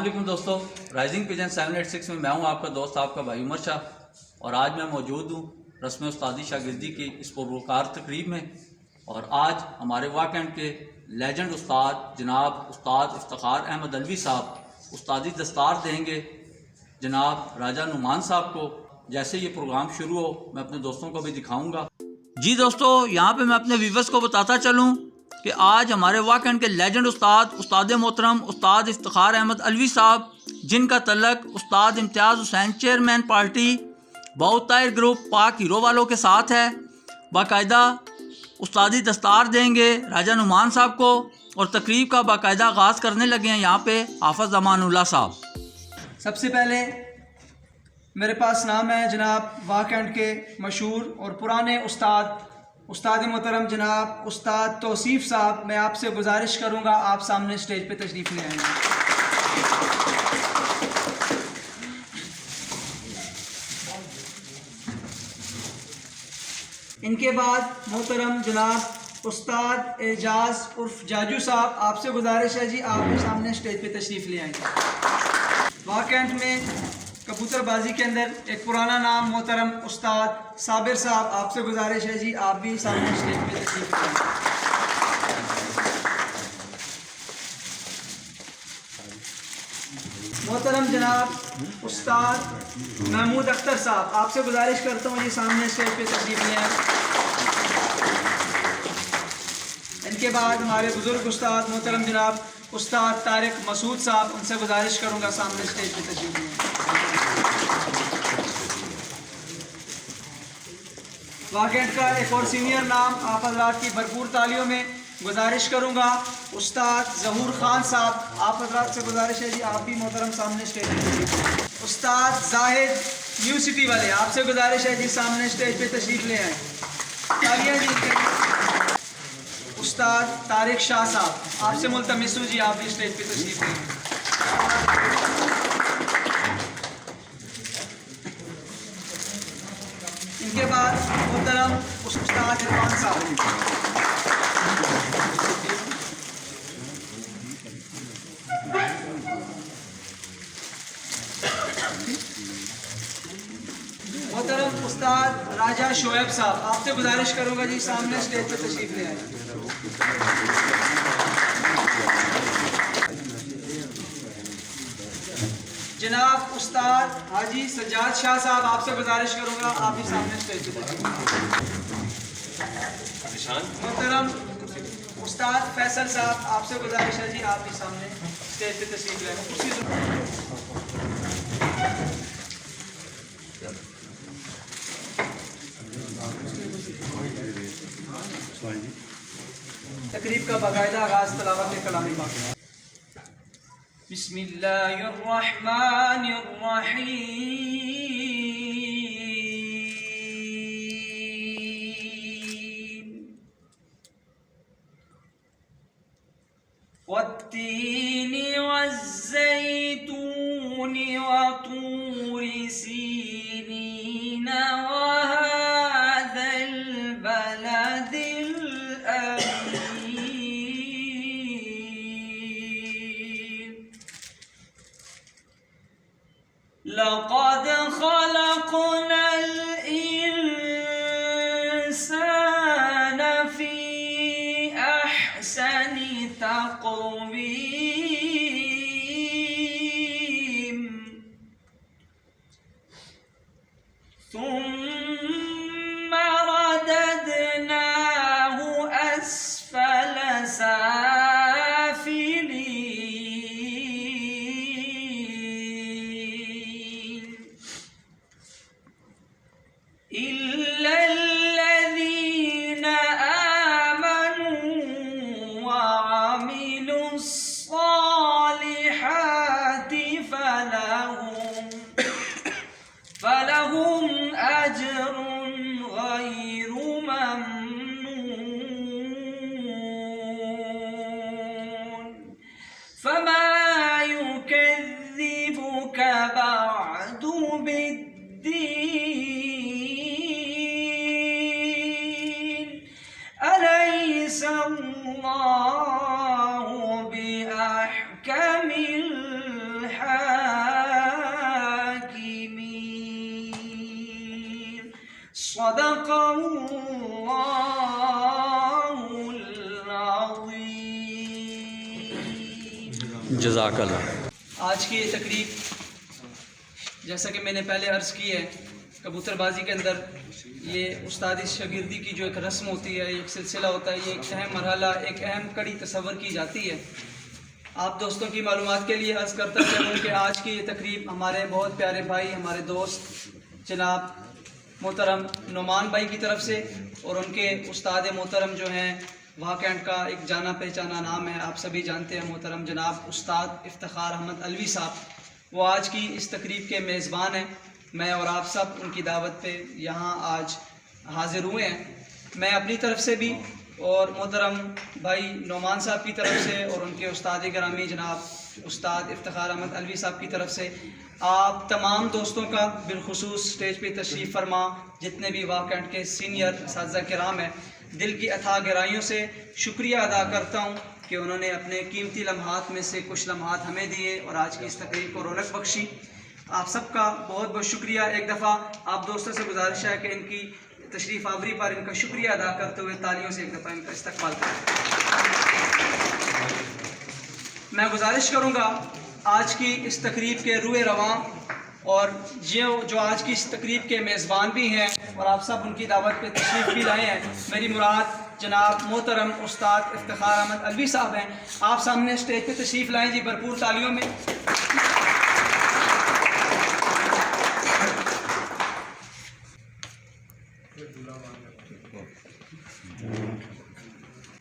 वालेकुम दोस्तों, rising pigeon 786 में मैं हूं आपका दोस्त आपका भाई उमर शाह और आज मैं मौजूद हूं रस्म उस्तादी शागिर्दी की इस पुरवकार तकरीब में। और आज हमारे वाकंड के लेजेंड उस्ताद जनाब उस्ताद इफ्तिखार अहमद अलवी साहब उस्तादी दस्तार देंगे जनाब राजा नुमान साहब को। जैसे ये प्रोग्राम शुरू हो मैं अपने दोस्तों को भी दिखाऊंगा। जी दोस्तों, यहाँ पे मैं अपने व्यूवर्स को बताता चलूँ कि आज हमारे वाकंड के लेजेंड उस्ताद मोहतरम उस्ताद इफ्तिखार अहमद अलवी साहब, जिनका तल्लक उस्ताद इम्तियाज़ हुसैन चेयरमैन पार्टी बहुत ग्रुप पाक हीरो वालों के साथ है, बाकायदा उस्तादी दस्तार देंगे राजा नुमान साहब को और तकरीब का बाकायदा आगाज़ करने लगे हैं यहाँ पे हाफिज़ अमानुल्लाह साहब। सबसे पहले मेरे पास नाम है जनाब वाकंड के मशहूर और पुराने उस्ताद मोहतरम जनाब उस्ताद तौसीफ़ साहब। मैं आपसे गुजारिश करूंगा आप सामने स्टेज पे तशरीफ़ ले आएंगे। इनके बाद मोहतरम जनाब उस्ताद एजाज उर्फ जाजू साहब, आपसे गुजारिश है जी आप भी सामने स्टेज पे तशरीफ़ ले आएंगे। वाकंड में कबूतरबाजी के अंदर एक पुराना नाम मोहतरम उस्ताद साबिर साहब, आपसे गुजारिश है जी आप भी सामने स्टेज पे तशरीफ़ लाएं। मोहतरम जनाब उस्ताद महमूद अख्तर साहब, आपसे गुजारिश करता हूँ जी सामने स्टेज पे तशरीफ़ ले आएं। इनके बाद हमारे बुजुर्ग उस्ताद मोहतरम जनाब उस्ताद तारिक मसूद साहब, उनसे गुजारिश करूँगा सामने स्टेज पे तशरीफ़ ले आएं। वाकंड का एक और सीनियर नाम आप हज़रात की भरपूर तालियों में गुजारिश करूंगा उस्ताद ज़हूर खान साहब, आप हज़रात से गुजारिश है जी आप भी मोहतरम सामने स्टेज पे। उस्ताद जाहिद न्यू सिटी वाले, आपसे गुजारिश है जी सामने स्टेज पे तशरीफ़ ले आए। तालियां जी। उस्ताद तारिक शाह साहब, आपसे मुल्तमिस हूँ जी आप भी स्टेज पे तशरीफ़ ले आए। इनके बाद मोहतरम उस्ताद इरफान साहब, मोहतरम उस्ताद राजा शोएब साहब, आपसे गुजारिश करूंगा जी सामने स्टेज पे तशरीफ ले आए। जनाब उस्ताद हाजी सज्जाद शाह साहब, आपसे गुजारिश करूंगा आप भी सामने स्टेज पे तशरीफ। मोहतरम उस्ताद फैसल साहब, आपसे गुजारिश है जी आप भी सामने स्टेज पे तशरीफ लाएं। तकरीब का बाकायदा आगाज तलावत कलामी पाक। वत्तीनी वज़्ज़ैतूनी वतूरि सीनीन वहाज़ल बलदिल अमीन। लक़द ख़लक़नल इंसान फ़ी अहसनि तक़वीम सुम्म रददनाहु अस्फल साफिलीन इल्लल्लज़ीना आमनू वअमिलुस्सालिहाति फलहुम अज्रुन गैरु ममनून फमा युकज़्ज़िबुका बअदु बिद्दीन अलैहिस्सलाम बिअहकमिल जज़ाकल्लाह। आज की ये तकरीब, जैसा कि मैंने पहले अर्ज़ की है, कबूतरबाजी के अंदर ये उस्तादी शागिर्दी की जो एक रस्म होती है, एक सिलसिला होता है, ये एक अहम मरहला, एक अहम कड़ी तस्वर की जाती है। आप दोस्तों की मालूमात के लिए अर्ज़ करता चलूँ कि आज की ये तकरीब हमारे बहुत प्यारे भाई, हमारे दोस्त जनाब मोहतरम नुमान भाई की तरफ से और उनके उस्ताद मोहतरम जो हैं वाह कैंट का एक जाना पहचाना नाम है, आप सभी जानते हैं, मोहतरम जनाब उस्ताद इफ्तिखार अहमद अलवी साहब, वो आज की इस तकरीब के मेज़बान हैं। मैं और आप सब उनकी दावत पे यहाँ आज हाज़िर हुए हैं। मैं अपनी तरफ से भी और मोहतरम भाई नुमान साहब की तरफ से और उनके उस्ताद गिरामी जनाब उस्ताद इफ्तिखार अहमद अलवी साहब की तरफ से आप तमाम दोस्तों का बिलखुसूस स्टेज पे तशरीफ़ फरमा जितने भी वाह कैंट के सीनियर असातिज़ा किराम हैं, दिल की अथाह गहराइयों से शुक्रिया अदा करता हूँ कि उन्होंने अपने कीमती लम्हात में से कुछ लम्हात हमें दिए और आज की इस तकरीब को रौनक बख्शी। आप सबका बहुत बहुत शुक्रिया। एक दफ़ा आप दोस्तों से गुजारिश है कि इनकी तशरीफ़ आवरी पर इनका शुक्रिया अदा करते हुए तालियों से एक दफ़ा इनका इस्तकबाल करें। मैं गुजारिश करूँगा आज की इस तकरीब के रूए रवां और जो आज की इस तकरीब के मेज़बान भी हैं और आप सब उनकी दावत पे तशरीफ़ भी लाए हैं, मेरी मुराद जनाब मोहतरम उस्ताद इफ्तिखार अहमद अलवी साहब हैं। आप सामने स्टेज पे तशरीफ़ लाएँ जी, भरपूर तालियों में।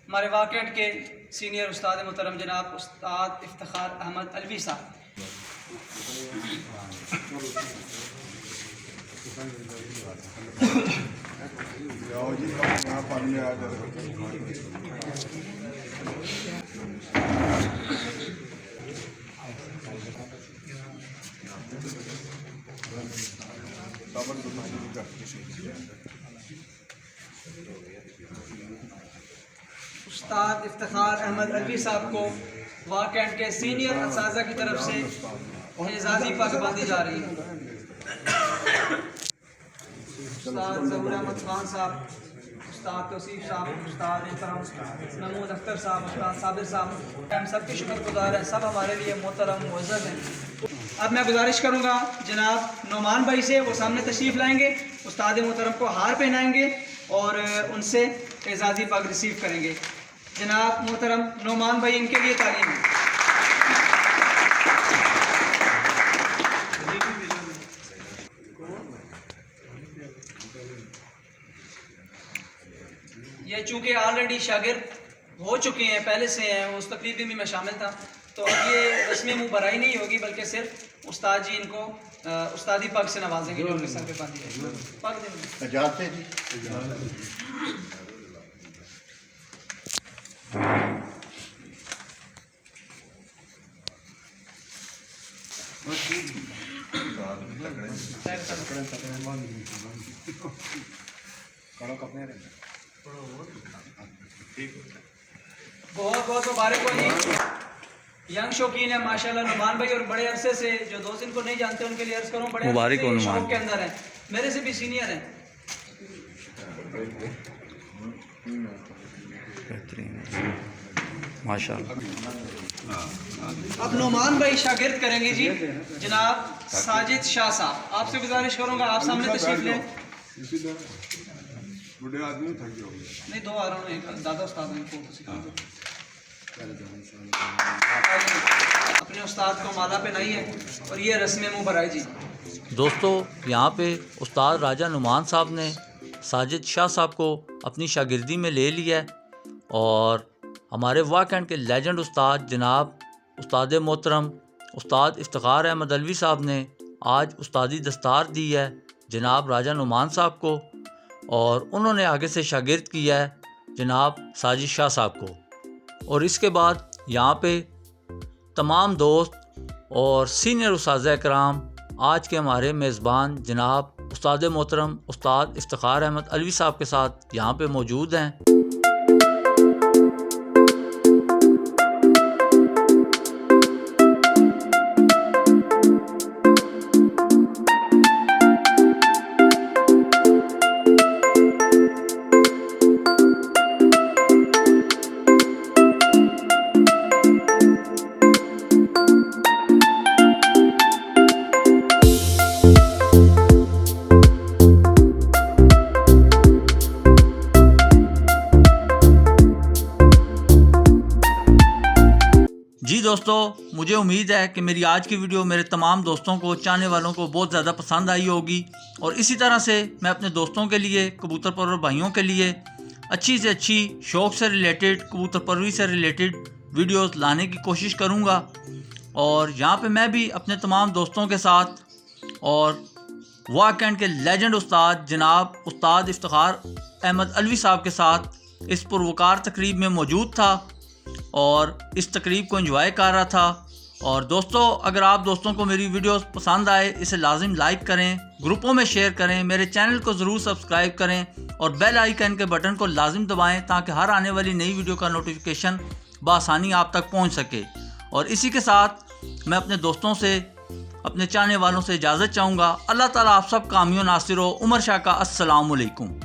हमारे वाह कैंट के सीनियर उस्ताद मोहतरम जनाब उस्ताद इफ्तिखार अहमद अलवी साहब। उस्ताद इफ्तिखार अहमद अलवी साहब को वाह कैंट के सीनियर असातिज़ा की तरफ से एजाज़ी पग बांधी जा रही है। उस्ताद ज़हूर अहमद खान साहब, उस्ताद तौसीफ साहब, उस्ताद महमूद अख्तर साहब, उस्ताद साबिर साहब, हम सब के शुक्रगुजार हैं, सब हमारे लिए मोहतरम मुअज़्ज़ज़ हैं। अब मैं गुजारिश करूँगा जनाब नुमान भाई से, वो सामने तशरीफ़ लाएँगे, उस्ताद मोहतरम को हार पहनाएँगे और उनसे एजाज़ी पग रिसीव करेंगे। जनाब मोहतरम नुमान भाई, इनके लिए तालीम है। ये चूँकि ऑलरेडी शागिर्द हो चुके हैं, पहले से हैं, उस तकरीब में मैं शामिल था, तो अब ये रस्म मुबराई नहीं होगी बल्कि सिर्फ उस्ताद जी इनको उस्तादी पग से नवाजेंगे जो उनके सर पे बांधी है। पग देंगे। बहुत बहुत मुबारक हो जी। यंग शौकीन है माशाल्लाह नुमान भाई, और बड़े अरसे से, जो दोस्त इनको नहीं जानते उनके लिए अर्ज करूँ, बड़े मुबारक हो नुमान के अंदर है, मेरे से भी सीनियर है। माशाल्लाह। अब नुमान भाई शागिर्द करेंगे जी जनाब साजिद शाह साहब। आपसे गुजारिश करूंगा आप सामने तशरीफ लें। बूढ़े आदमी थक गए नहीं, दो आ रहा हूँ, एक दादा उस्ताद हैं, अपने उस्ताद को माला पे नहीं है और ये रस्म मुबराई जी। दोस्तों, यहाँ पे उस्ताद राजा नुमान साहब ने साजिद शाह साहब को अपनी शागिर्दी में ले लिया है और हमारे वाह कैंट के लेजेंड उस्ताद जनाब उस्ताद मोहतरम उस्ताद इफ्तिखार अहमद अलवी साहब ने आज उस्तादी दस्तार दी है जनाब राजा नुमान साहब को, और उन्होंने आगे से शागिर्द किया है जनाब साजिद शाह साहब को। और इसके बाद यहाँ पे तमाम दोस्त और सीनियर उस्ताद कराम आज के हमारे मेज़बान जनाब उस्ताद मोहतरम उस्ताद इफ्तिखार अहमद अलवी साहब के साथ यहाँ पे मौजूद हैं। दोस्तों, मुझे उम्मीद है कि मेरी आज की वीडियो मेरे तमाम दोस्तों को, चाहने वालों को बहुत ज़्यादा पसंद आई होगी। और इसी तरह से मैं अपने दोस्तों के लिए, कबूतर परवर भाइयों के लिए अच्छी से अच्छी शौक़ से रिलेटेड, कबूतर परवरी से रिलेटेड वीडियोस लाने की कोशिश करूँगा। और यहाँ पे मैं भी अपने तमाम दोस्तों के साथ और वाह कैंट के लेजेंड उस्ताद जनाब उस्ताद इफ्तिखार अहमद अलवी साहब के साथ इस पुरवकार तकरीब में मौजूद था और इस तकरीब को एंजॉय कर रहा था। और दोस्तों, अगर आप दोस्तों को मेरी वीडियोस पसंद आए, इसे लाजिम लाइक करें, ग्रुपों में शेयर करें, मेरे चैनल को ज़रूर सब्सक्राइब करें और बेल आइकन के बटन को लाजिम दबाएं ताकि हर आने वाली नई वीडियो का नोटिफिकेशन बआसानी आप तक पहुंच सके। और इसी के साथ मैं अपने दोस्तों से, अपने चाहने वालों से इजाज़त चाहूँगा। अल्लाह ताला आप सब कामियों नासिर हो। उमर शाह का अस्सलाम वालेकुम।